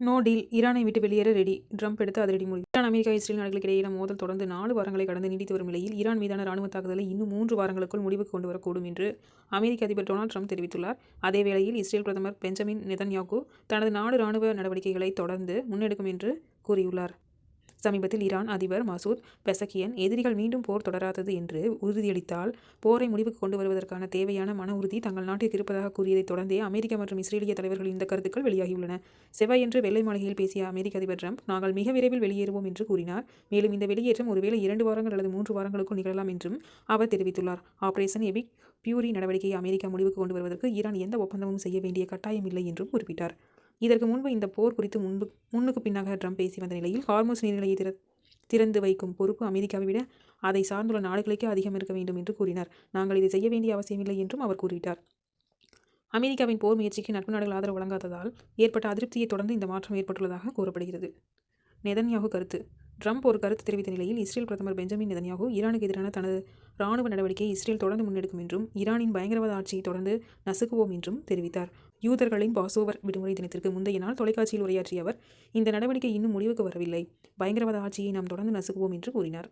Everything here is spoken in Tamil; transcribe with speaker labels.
Speaker 1: நோ டீல் ஈரானை விட்டு வெளியேற ரெடி ட்ரம்ப் எடுத்த அதிரடி முடிவு. ஈரான் அமெரிக்கா இஸ்ரேல் நாடுகளுக்கு இடையிலான மோதல் தொடர்ந்து 4 வாரங்களை கடந்து நீடித்து வரும் நிலையில் ஈரான் மீதான ராணுவ தாக்குதலை இன்னும் 3 வாரங்களுக்குள் முடிவுக்கு கொண்டு வரக்கூடும் என்று அமெரிக்க அதிபர் டொனால்ட் ட்ரம்ப் தெரிவித்துள்ளார். அதேவேளையில் இஸ்ரேல் பிரதமர் பெஞ்சமின் நெதன்யாகு தனது நாடு ராணுவ நடவடிக்கைகளை தொடர்ந்து முன்னெடுக்கும் என்று கூறியுள்ளார். சமீபத்தில் ஈரான் அதிபர் மசூத் பெசகியன் எதிரிகள் மீண்டும் போர் தொடராதது என்று உறுதியளித்தால் போரை முடிவுக்கு கொண்டு வருவதற்கான தேவையான மன உறுதி தங்கள் நாட்டிற்கு இருப்பதாக கூறியதைத் தொடர்ந்தே அமெரிக்க மற்றும் இஸ்ரேலிய தலைவர்களின் இந்த கருத்துக்கள் வெளியாகியுள்ளன. செவ்வாயன்று வெள்ளை மாளிகையில் பேசிய அமெரிக்க அதிபர் ட்ரம்ப், நாங்கள் மிக விரைவில் வெளியேறுவோம் என்று கூறினார். மேலும் இந்த வெளியேற்றம் ஒருவேளை 2 வாரங்கள் அல்லது 3 வாரங்களுக்குள் நிகழலாம் என்றும் அவர் தெரிவித்துள்ளார். ஆபரேஷன் எபிக் பியூரி நடவடிக்கையை அமெரிக்கா முடிவுக்கு கொண்டு வருவதற்கு ஈரான் எந்த ஒப்பந்தமும் செய்ய வேண்டிய கட்டாயம் இல்லை என்றும் குறிப்பிட்டார். இதற்கு முன்பு இந்த போர் குறித்து முன்னுக்கு பின்னாக ட்ரம்ப் பேசி வந்த நிலையில் ஹார்மோஸ் நீர்நிலையை திறந்து வைக்கும் பொறுப்பு அமெரிக்காவை விட அதை சார்ந்துள்ள நாடுகளுக்கே அதிகம் இருக்க வேண்டும் என்று கூறினார். நாங்கள் இதை செய்ய வேண்டிய அவசியமில்லை என்றும் அவர் கூறிட்டார். அமெரிக்காவின் போர் முயற்சிக்கு நட்பு நாடுகள் ஆதரவு வழங்காததால் ஏற்பட்ட அதிருப்தியை தொடர்ந்து இந்த மாற்றம் ஏற்பட்டுள்ளதாக கூறப்படுகிறது. நெதன்யாகு கருத்து. ட்ரம்ப் ஒரு கருத்து தெரிவித்த நிலையில் இஸ்ரேல் பிரதமர் பெஞ்சமின் நெதன்யாகு ஈரானுக்கு எதிரான தனது ராணுவ நடவடிக்கையை இஸ்ரேல் தொடர்ந்து முன்னெடுக்கும் என்றும் ஈரானின் பயங்கரவாத ஆட்சியை தொடர்ந்து நசுக்குவோம் என்றும் தெரிவித்தார். யூதர்களின் பாசோவர் விடுமுறை தினத்திற்கு முந்தைய நாள் தொலைக்காட்சியில் உரையாற்றிய அவர், இந்த நடவடிக்கை இன்னும் முடிவுக்கு வரவில்லை, பயங்கரவாத ஆட்சியை நாம் தொடர்ந்து நசுக்குவோம் என்று கூறினார்.